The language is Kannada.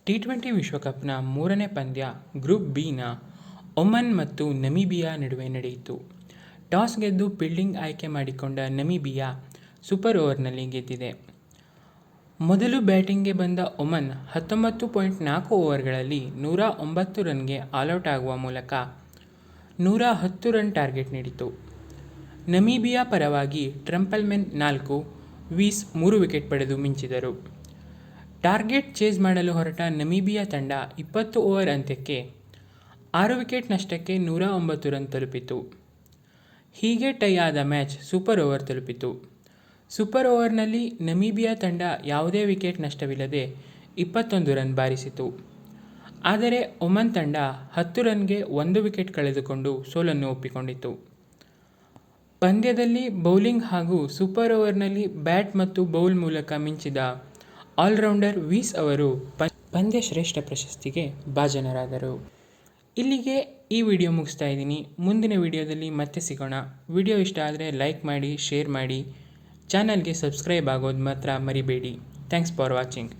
ಟಿ20 ವಿಶ್ವಕಪ್ನ ಮೂರನೇ ಪಂದ್ಯ ಗ್ರೂಪ್ ಬಿನ ಒಮನ್ ಮತ್ತು ನಮೀಬಿಯಾ ನಡುವೆ ನಡೆಯಿತು. ಟಾಸ್ ಗೆದ್ದು ಫೀಲ್ಡಿಂಗ್ ಆಯ್ಕೆ ಮಾಡಿಕೊಂಡ ನಮೀಬಿಯಾ ಸೂಪರ್ ಓವರ್ನಲ್ಲಿ ಗೆದ್ದಿದೆ. ಮೊದಲು ಬ್ಯಾಟಿಂಗ್ಗೆ ಬಂದ ಒಮನ್ 19.4 ಓವರ್ಗಳಲ್ಲಿ 109 ರನ್ಗೆ ಆಲ್ಔಟ್ ಆಗುವ ಮೂಲಕ 110 ರನ್ ಟಾರ್ಗೆಟ್ ನೀಡಿತು. ನಮೀಬಿಯಾ ಪರವಾಗಿ ಟ್ರೆಂಪಲ್ಮೆನ್ 4, ವೀಸ್ 3 ವಿಕೆಟ್ ಪಡೆದು ಮಿಂಚಿದರು. ಟಾರ್ಗೆಟ್ ಚೇಸ್ ಮಾಡಲು ಹೊರಟ ನಮೀಬಿಯಾ ತಂಡ 20 ಓವರ್ ಅಂತ್ಯಕ್ಕೆ 6 ವಿಕೆಟ್ ನಷ್ಟಕ್ಕೆ 109 ರನ್ ತಲುಪಿತು. ಹೀಗೆ ಟೈ ಆದ ಮ್ಯಾಚ್ ಸೂಪರ್ ಓವರ್ ತಲುಪಿತು. ಸೂಪರ್ ಓವರ್ನಲ್ಲಿ ನಮೀಬಿಯಾ ತಂಡ ಯಾವುದೇ ವಿಕೆಟ್ ನಷ್ಟವಿಲ್ಲದೆ 21 ರನ್ ಬಾರಿಸಿತು. ಆದರೆ ಒಮನ್ ತಂಡ 10 ರನ್ಗೆ 1 ವಿಕೆಟ್ ಕಳೆದುಕೊಂಡು ಸೋಲನ್ನು ಒಪ್ಪಿಕೊಂಡಿತು. ಪಂದ್ಯದಲ್ಲಿ ಬೌಲಿಂಗ್ ಹಾಗೂ ಸೂಪರ್ ಓವರ್ನಲ್ಲಿ ಬ್ಯಾಟ್ ಮತ್ತು ಬೌಲ್ ಮೂಲಕ ಮಿಂಚಿದ ಆಲ್ರೌಂಡರ್ ವೀಸ್ ಅವರು ಪಂದ್ಯ ಶ್ರೇಷ್ಠ ಪ್ರಶಸ್ತಿಗೆ ಭಾಜನರಾದರು. ಇಲ್ಲಿಗೆ ಈ ವಿಡಿಯೋ ಮುಗಿಸ್ತಾ ಇದ್ದೀನಿ. ಮುಂದಿನ ವಿಡಿಯೋದಲ್ಲಿ ಮತ್ತೆ ಸಿಗೋಣ. ವಿಡಿಯೋ ಇಷ್ಟ ಆದರೆ ಲೈಕ್ ಮಾಡಿ, ಶೇರ್ ಮಾಡಿ, ಚಾನಲ್ಗೆ ಸಬ್ಸ್ಕ್ರೈಬ್ ಆಗೋದು ಮಾತ್ರ ಮರಿಬೇಡಿ. Thanks for watching.